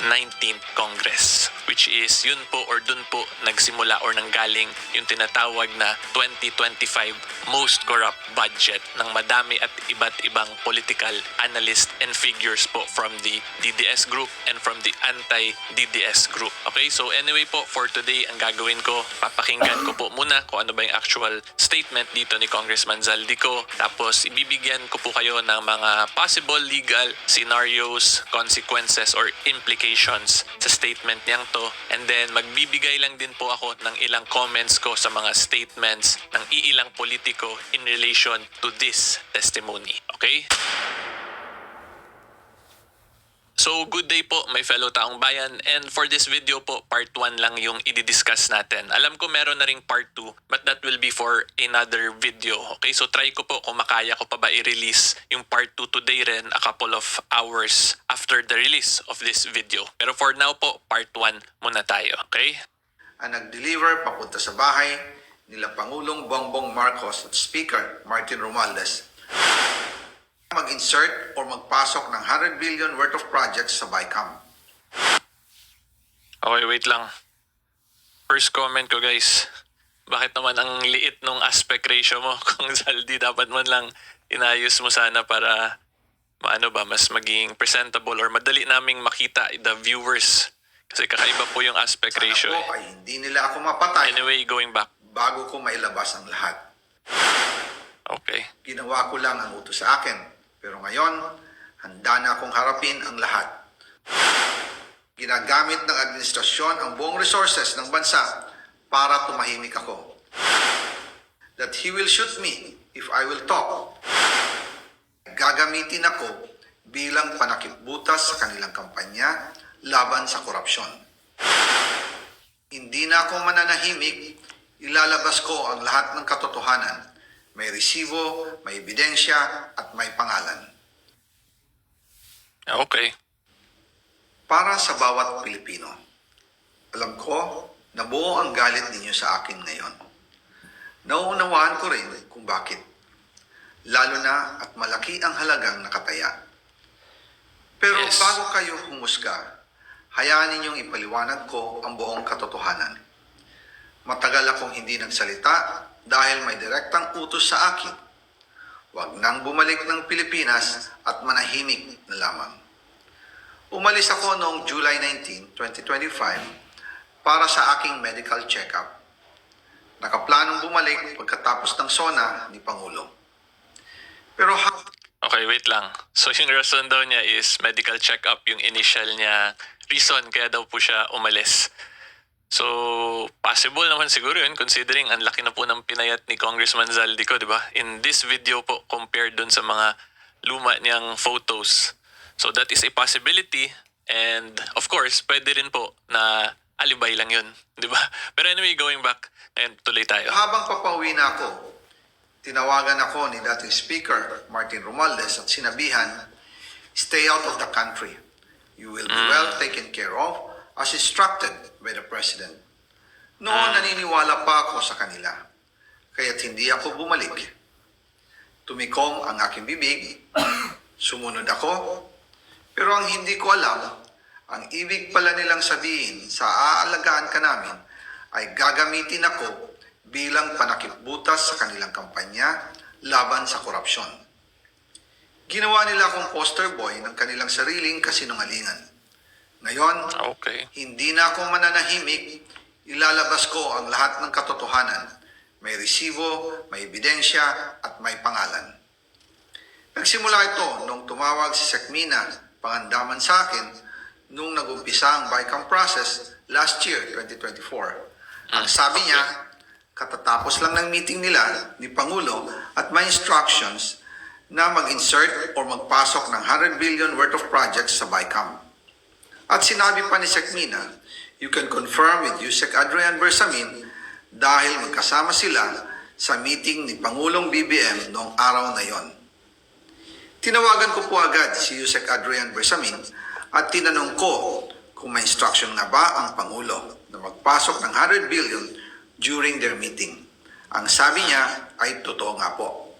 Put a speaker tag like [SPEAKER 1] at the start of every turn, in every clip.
[SPEAKER 1] 19th Congress, which is yun po or dun po nagsimula or nanggaling yung tinatawag na 2025 most corrupt budget ng madami at iba't ibang political analyst and figures po from the DDS group and from the anti-DDS group. Okay, so anyway po, for today, ang gagawin ko, papakinggan ko po muna kung ano ba yung actual statement dito ni Congressman Zaldico. Tapos, ibibigyan ko po kayo ng mga possible legal scenarios, consequences, or implications sa statement niyang to. And then, magbibigay lang din po ako ng ilang comments ko sa mga statements ng iilang politiko in relation to this testimony. Okay? So, good day po, my fellow taong bayan. And for this video po, part 1 lang yung i-discuss natin. Alam ko meron na ring part 2, but that will be for another video. Okay, so try ko po kung makaya ko pa ba i-release yung part 2 today rin, a couple of hours after the release of this video. Pero for now po, part 1 muna tayo. Okay?
[SPEAKER 2] Ang nag-deliver papunta sa bahay nila Pangulong Bongbong Marcos at Speaker Martin Romualdez mag-insert or magpasok ng 100 billion worth of projects sa BICAM.
[SPEAKER 1] Okay, wait lang. First comment ko, guys. Bakit naman ang liit nung aspect ratio mo? Kung Zaldi, dapat man lang inayos mo sana para mas maging presentable or madali naming makita the viewers. Kasi kakaiba po yung aspect
[SPEAKER 2] Sana
[SPEAKER 1] ratio.
[SPEAKER 2] po ay hindi nila ako mapatay
[SPEAKER 1] Anyway, going back.
[SPEAKER 2] bago ko mailabas ang lahat.
[SPEAKER 1] Okay.
[SPEAKER 2] Ginawa ko lang ang utos sa akin. Pero ngayon, handa na akong harapin ang lahat. Ginagamit ng administrasyon ang buong resources ng bansa para tumahimik ako. That he will shoot me if I will talk. Gagamitin ako bilang panakipbutas sa kanilang kampanya laban sa korupsyon. Hindi na ako mananahimik, ilalabas ko ang lahat ng katotohanan. May resibo, may ebidensya, at may pangalan.
[SPEAKER 1] Okay.
[SPEAKER 2] Para sa bawat Pilipino, alam ko na buo ang galit ninyo sa akin ngayon. Nauunawaan ko rin kung bakit. Lalo na at malaki ang halagang nakataya. Pero
[SPEAKER 1] Yes.
[SPEAKER 2] bago kayo humusga, hayaan ninyong ipaliwanag ko ang buong katotohanan. Matagal akong hindi nagsalita dahil may direktang utos sa akin. Huwag nang bumalik ng Pilipinas at manahimik na lamang. Umalis ako noong July 19, 2025 para sa aking medical check-up. Nakaplanong bumalik pagkatapos ng SONA ni Pangulo. Pero
[SPEAKER 1] Okay, wait lang. So yung reason daw niya is medical check-up, yung initial niya reason kaya daw po siya umalis. So, possible naman siguro yun considering ang laki na po ng pinayat ni Congressman Zaldico, di ba? In this video po, compared dun sa mga luma niyang photos. So, that is a possibility. And, of course, pwede rin po na alibay lang yun, di ba? Pero anyway, going back, and tuloy tayo.
[SPEAKER 2] habang papauwi na ako, tinawagan ako ni dating Speaker Martin Romualdez at sinabihan, stay out of the country. You will be well taken care of as instructed by the President. Noon naniniwala pa ako sa kanila, kaya't hindi ako bumalik. Tumikom ang aking bibig, sumunod ako, pero ang hindi ko alam, ang ibig pala nilang sabihin sa aalagaan ka namin ay gagamitin ako bilang panakipbutas sa kanilang kampanya laban sa korupsyon. Ginawa nila akong poster boy ng kanilang sariling kasinungalingan. Ngayon,
[SPEAKER 1] Okay.
[SPEAKER 2] hindi na ako mananahimik, ilalabas ko ang lahat ng katotohanan. May resibo, may ebidensya, at may pangalan. Nagsimula ito nung tumawag si Sekmina Pangandaman sa akin nung nag-umpisa ang BICAM process last year, 2024. Ang sabi niya, katatapos lang ng meeting nila ni Pangulo at may instructions na mag-insert or magpasok ng 100 billion worth of projects sa BICAM. At sinabi pa ni Sekmina, you can confirm with Yusek Adrian Bersamin dahil magkasama sila sa meeting ni Pangulong BBM noong araw na yon. Tinawagan ko po agad si Yusek Adrian Bersamin at tinanong ko kung may instruction na ba ang Pangulo na magpasok ng 100 billion during their meeting. Ang sabi niya ay totoo nga po.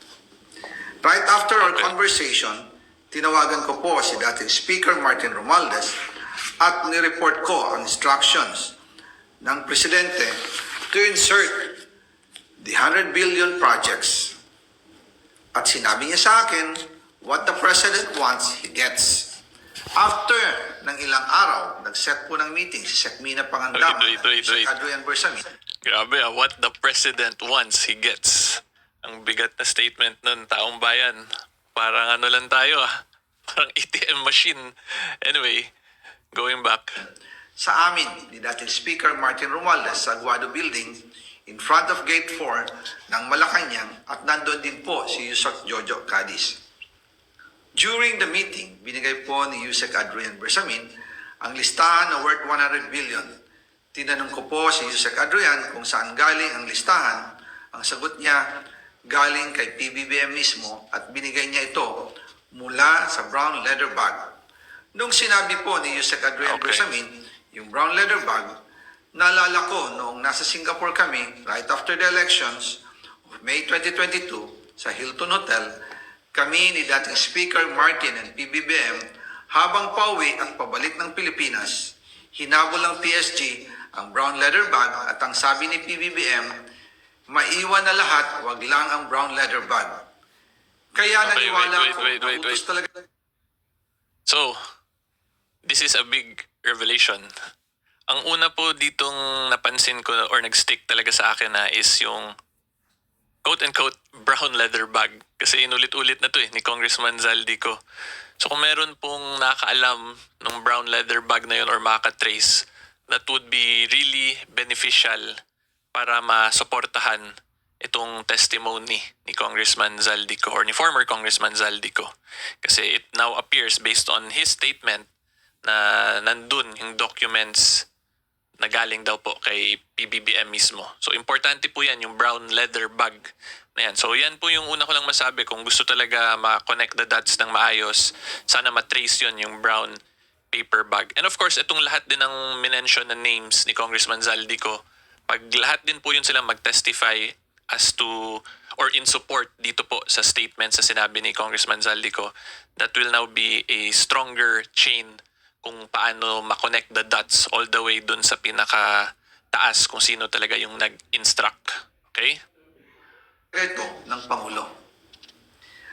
[SPEAKER 2] Right after our conversation, tinawagan ko po si dating Speaker Martin Romualdez at nireport ko ang instructions ng Presidente to insert the 100 billion projects. At sinabi niya sa akin, what the President wants, he gets. After ng ilang araw, nag-set po ng meeting si Sec. Mina Pangandaman
[SPEAKER 1] Wait.
[SPEAKER 2] at si Adrian Bersamin.
[SPEAKER 1] Grabe what the president wants, he gets. Ang bigat na statement nun, taong bayan. Parang ano lang tayo Parang ATM machine. Anyway, going back.
[SPEAKER 2] Sa amin ni dating Speaker Martin Romualdez sa Aguado Building in front of Gate 4 ng Malacanang at nandun din po si Yusek Jojo Cadiz. During the meeting, binigay po ni Yusek Adrian Bersamin ang listahan na worth 100 billion. Tinanong ko po si Yusek Adrian kung saan galing ang listahan. Ang sagot niya, galing kay PBBM mismo at binigay niya ito mula sa brown leather bag. Nung sinabi po ni Yusek Adrian Bersamin, yung brown leather bag, naalala ko noong nasa Singapore kami right after the elections of May 2022 sa Hilton Hotel, kami ni dating Speaker Martin and PBBM habang pauwi at pabalik ng Pilipinas, hinabol ng PSG ang brown leather bag at ang sabi ni PBBM, maiwan na lahat, wag lang ang brown leather bag. Kaya
[SPEAKER 1] Okay,
[SPEAKER 2] naniwala
[SPEAKER 1] wait.
[SPEAKER 2] ko na utos talaga.
[SPEAKER 1] So, this is a big revelation. Ang una po ditong napansin ko or nag-stick talaga sa akin is yung quote-unquote brown leather bag. Kasi inulit-ulit na to ni Congressman Zaldico. So kung meron pong nakakaalam ng brown leather bag na yun or makaka-trace, that would be really beneficial para masuportahan itong testimony ni Congressman Zaldico or ni former Congressman Zaldico. Kasi it now appears based on his statement na nandun yung documents na galing daw po kay PBBM mismo. So importante po yan, yung brown leather bag na yan. So yan po yung una ko lang masabi, kung gusto talaga ma-connect the dots ng maayos, sana matrace yun yung brown paper bag. And of course, itong lahat din ng minention na names ni Congressman Zaldico, pag lahat din po yun silang mag-testify as to or in support dito po sa statement sa sinabi ni Congressman Zaldico, that will now be a stronger chain kung paano ma-connect the dots all the way dun sa pinaka-taas kung sino talaga yung nag-instruct. Okay?
[SPEAKER 2] Ito ng Pangulo.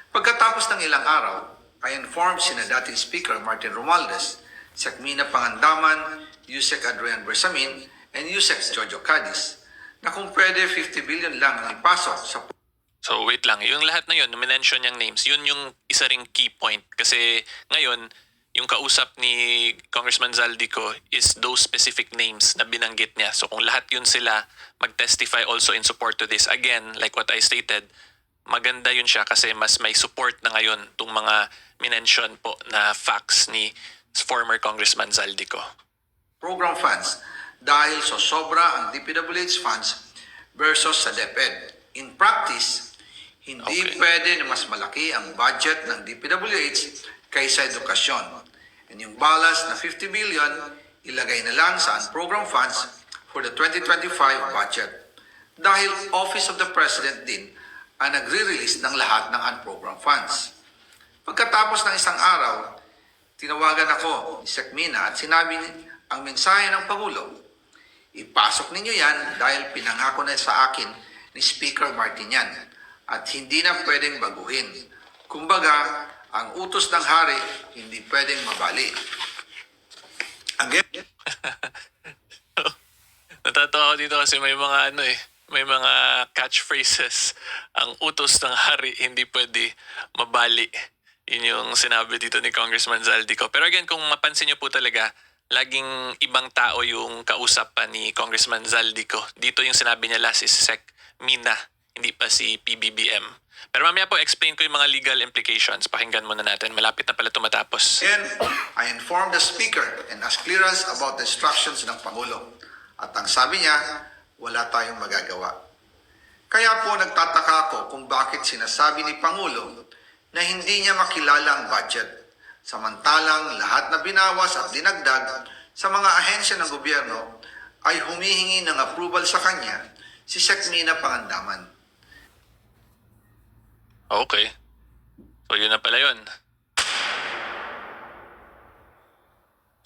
[SPEAKER 2] Pagkatapos ng ilang araw, I informed sina dating Speaker Martin Romualdez, Sec. Mina Pangandaman, Yusek Adrian Bersamin, and Yusek Jojo Cadiz na kung pwede 50 billion lang ang ipasok sa.
[SPEAKER 1] So wait lang, yung lahat na yun, na-mention yung names, yun yung isa ring key point. Kasi ngayon, yung kausap ni Congressman Zaldico is those specific names na binanggit niya. So kung lahat yun sila mag-testify also in support to this, again, like what I stated, maganda yun siya kasi mas may support na ngayon itong mga minention po na facts ni former Congressman Zaldico.
[SPEAKER 2] Program funds dahil sa sobra ang DPWH funds versus sa DepEd. In practice, hindi pwede na mas malaki ang budget ng DPWH kaysa edukasyon. And yung balance na 50 billion, ilagay na lang sa program funds for the 2025 budget. Dahil Office of the President din ang nagre-release ng lahat ng unprogrammed funds. Pagkatapos ng isang araw, tinawagan ako ni Sec. Mina at sinabi ang mensahe ng Pangulo, ipasok ninyo yan dahil pinangako na sa akin ni Speaker Martin yan at hindi na pwedeng baguhin. Kumbaga, ang utos ng hari hindi pwedeng mabali. Again,
[SPEAKER 1] Natatawa ako dito kasi may mga may mga catchphrases. Ang utos ng hari hindi pwede mabali. Yun yung sinabi dito ni Congressman Zaldico. Pero again, kung mapansin niyo po talaga, laging ibang tao yung kausap pa ni Congressman Zaldico. Dito yung sinabi niya last is Sec. Mina, hindi pa si PBBM. Pero mamaya po, explain ko yung mga legal implications. Pakinggan muna natin. Malapit na pala tumatapos.
[SPEAKER 2] then, I informed the Speaker and asked clearance about the instructions ng Pangulo. At ang sabi niya, wala tayong magagawa. Kaya po nagtataka ako kung bakit sinasabi ni Pangulo na hindi niya makilala ang budget. Samantalang lahat na binawas at dinagdag sa mga ahensya ng gobyerno ay humihingi ng approval sa kanya si Sec. Mina Pangandaman.
[SPEAKER 1] Okay. So yun na pala yun.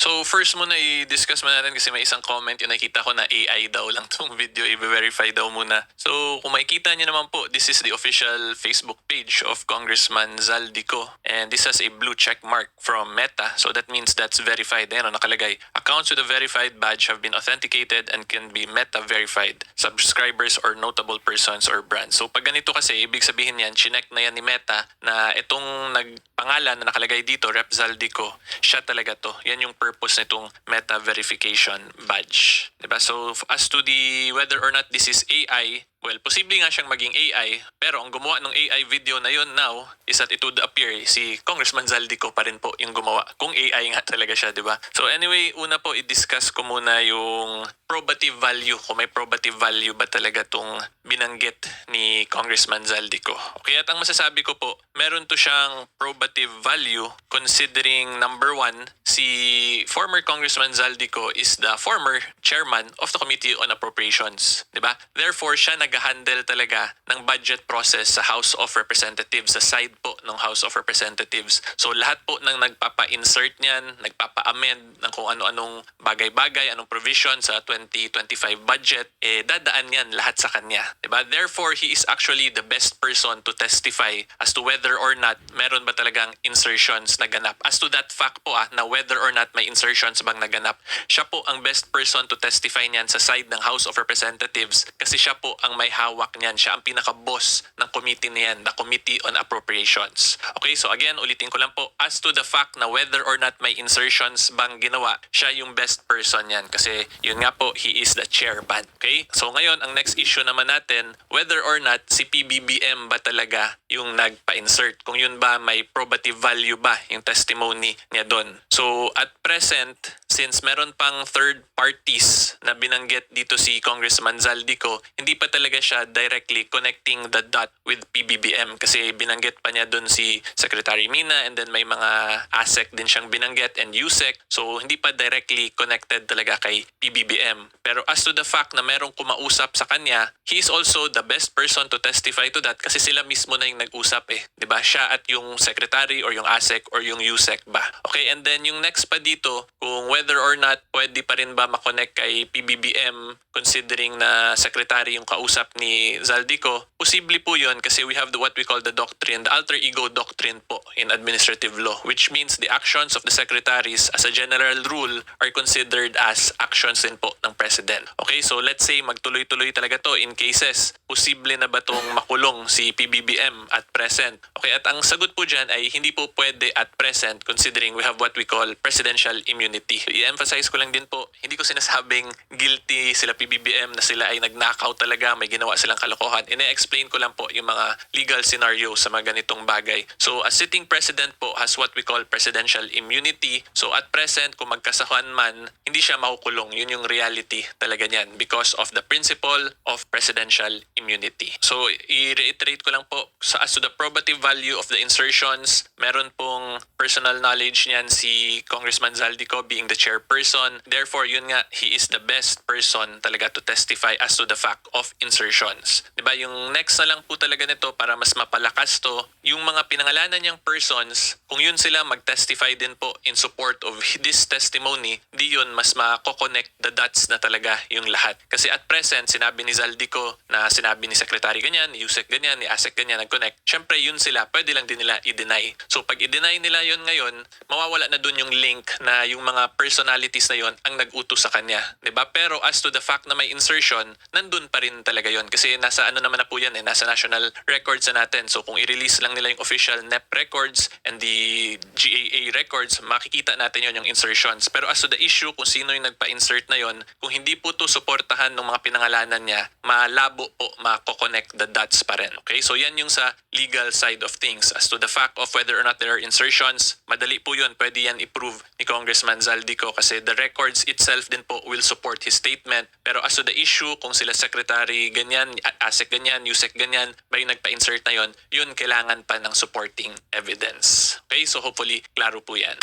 [SPEAKER 1] So first muna i-discuss muna natin kasi may isang comment yung nakita ko na AI daw lang tong video, i-verify daw muna. So kung makikita niyo naman po, this is the official Facebook page of Congressman Zaldico. And this has a blue check mark from Meta. So that means that's verified. Ayan, nakalagay. Accounts with a verified badge have been authenticated and can be Meta verified. Subscribers or notable persons or brands. So pag ganito kasi, ibig sabihin yan, chinek na yan ni Meta na itong pangalan na nakalagay dito, Rep Zaldico, siya talaga to. Yan yung purpose nitong Meta verification badge. Diba? So as to the whether or not this is AI, well, posible nga siyang maging AI, pero ang gumawa ng AI video na yun now is that it would appear si Congressman Zaldico pa rin po yung gumawa. Kung AI nga talaga siya, di ba? So anyway, una po i-discuss ko muna yung probative value. Kung may probative value ba talaga tong binanggit ni Congressman Zaldico. Okay, at ang masasabi ko po, meron to siyang probative value considering number one, si former Congressman Zaldico is the former chairman of the Committee on Appropriations. Di ba? Therefore, siya nag-handle talaga ng budget process sa House of Representatives, sa side po ng House of Representatives. So lahat po ng nagpapa-insert niyan, nagpapa-amend ng kung ano-anong bagay-bagay, anong provision sa 2025 budget, dadaan yan lahat sa kanya. Diba? Therefore, he is actually the best person to testify as to whether or not meron ba talagang insertions na ganap. As to that fact po na whether or not may insertions bang naganap, siya po ang best person to testify niyan sa side ng House of Representatives kasi siya po ang may hawak niyan. Siya ang pinaka-boss ng committee niyan, the Committee on Appropriations. Okay, so again, ulitin ko lang po, as to the fact na whether or not may insertions bang ginawa, siya yung best person yan kasi yun nga po, he is the chairman. Okay, so ngayon, ang next issue naman natin, whether or not si PBBM ba talaga yung nagpa-insert, kung yun ba may probative value ba yung testimony niya doon. So at present, since meron pang third parties na binanggit dito si Congressman Zaldico, hindi pa talaga siya directly connecting the dot with PBBM kasi binanggit pa niya doon si Secretary Mina and then may mga ASEC din siyang binanggit and USEC. So hindi pa directly connected talaga kay PBBM. Pero as to the fact na merong kumausap sa kanya, he is also the best person to testify to that kasi sila mismo na yung nag-usap eh. 'Di ba? Siya at yung secretary or yung ASEC or yung USEC ba. Okay, and then yung next pa dito, kung whether or not pwede pa rin ba makonect kay PBBM considering na secretary yung kausap ni Zaldico, posible po yun kasi we have what we call the doctrine, the alter ego doctrine po in administrative law, which means the actions of the secretaries as a general rule are considered as actions din po ng president. Okay, so let's say magtuloy-tuloy talaga to in cases, posible na ba tong makulong si PBBM at present? Okay, at ang sagot po dyan ay hindi po pwede at present considering we have what we call presidential immunity. I-emphasize ko lang din po, hindi ko sinasabing guilty sila PBBM na sila ay nagnakaw talaga, may ginawa silang kalokohan. Ine-explain ko lang po yung mga legal scenario sa mga ganitong bagay. So, a sitting president po has what we call presidential immunity. So, at present, kung magkasahuan man, hindi siya makukulong. Yun yung reality talaga niyan because of the principle of presidential immunity. So, i-reiterate ko lang po, as to the probative value of the insertions, meron pong personal knowledge niyan si Congressman Zaldico being the chairperson. Therefore, yun nga, he is the best person talaga to testify as to the fact of insertions. Diba? Yung next na lang po talaga nito para mas mapalakas to, yung mga pinangalanan niyang persons, kung yun sila mag-testify din po in support of this testimony, di yun mas mako-connect the dots na talaga yung lahat. Kasi at present, sinabi ni Zaldico na sinabi ni Secretary ganyan, ni USEC ganyan, ni ASEC ganyan nag-connect. Siyempre yun sila, pwede lang din nila i-deny. So pag i-deny nila yun ngayon, mawawala na dun yung link na yung mga personalities na yun ang nag-utos sa kanya. Diba? Pero as to the fact na may insertion, nandun pa rin talaga yun. Kasi nasa ano naman na po yan nasa national records na natin. So kung i-release lang nila yung official NEP records and the GAA records, makikita natin yun yung insertions. Pero as to the issue kung sino yung nagpa-insert na yun, kung hindi po to suportahan ng mga pinangalanan niya, malabo po mako-connect the dots pa rin. Okay? So yan yung sa legal side of things. As to the fact of whether or not there are insertions, madali po yun. Pwede yan i-prove ni Congressman Zaldico kasi the records itself din po will support his statement. Pero as to the issue, kung sila secretary ganyan, ASEC ganyan, USEC ganyan, ba yung nagpa-insert na yun kailangan pa ng supporting evidence. Okay, so hopefully, klaro po yan.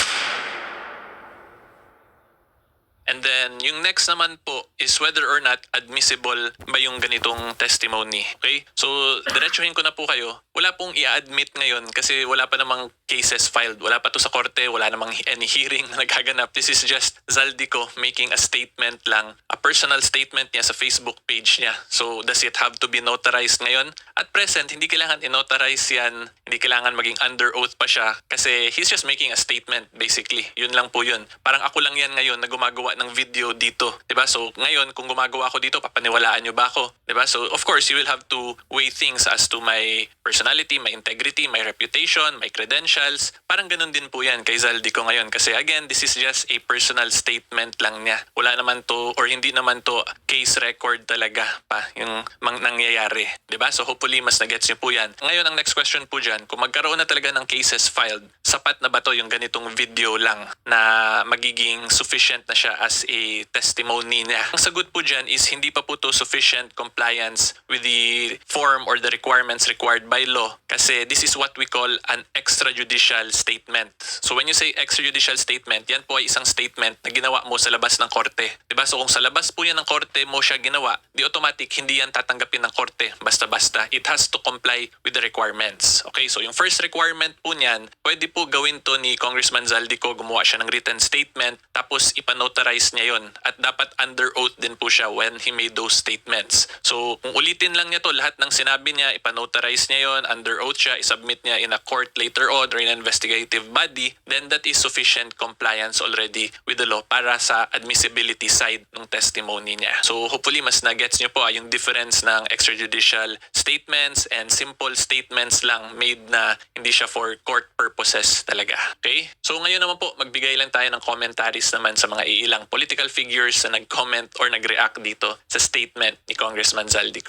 [SPEAKER 1] And And then, yung next naman po is whether or not admissible ba yung ganitong testimony. Okay? So, diretsuhin ko na po kayo. Wala pong i-admit ngayon kasi wala pa namang cases filed. Wala pa to sa korte. Wala namang any hearing na nagaganap. This is just Zaldico making a statement lang. A personal statement niya sa Facebook page niya. So, does it have to be notarized ngayon? At present, hindi kailangan i-notarize yan. Hindi kailangan maging under oath pa siya kasi he's just making a statement basically. Yun lang po yun. Parang ako lang yan ngayon na gumagawa ng video dito. 'Di ba? So ngayon kung gumagawa ako dito, papaniwalaan nyo ba ako? 'Di ba? So of course, you will have to weigh things as to my personality, my integrity, my reputation, my credentials. Parang ganun din po yan kay Zaldico ngayon kasi again, this is just a personal statement lang niya. Wala naman to or hindi naman to case record talaga pa yung nangyayari. 'Di ba? So hopefully mas na-gets nyo po yan. Ngayon ang next question po dyan, kung magkaroon na talaga ng cases filed, sapat na ba to yung ganitong video lang na magiging sufficient na siya as a testimony niya? Ang sagot po dyan is hindi pa po to sufficient compliance with the form or the requirements required by law kasi this is what we call an extrajudicial statement. So when you say extrajudicial statement, yan po ay isang statement na ginawa mo sa labas ng korte. Diba? So kung sa labas po yan ng korte mo siya ginawa, di automatic hindi yan tatanggapin ng korte basta-basta. It has to comply with the requirements. Okay, so yung first requirement po niyan, pwede po gawin to ni Congressman Zaldico, gumawa siya ng written statement, tapos ipanotarize niya yon at dapat under oath din po siya when he made those statements. So kung ulitin lang niya to, lahat ng sinabi niya, ipanotarize niya yon, under oath siya, isubmit niya in a court later on or in an investigative body, then that is sufficient compliance already with the law para sa admissibility side ng testimony niya. So hopefully mas na-gets niyo po yung difference ng extrajudicial statements and simple statements lang made na hindi siya for court purposes talaga. Okay? So ngayon naman po, magbigay lang tayo ng commentaries naman sa mga iilang political figures na nag-comment or nag-react dito sa statement ni Congressman Zaldico.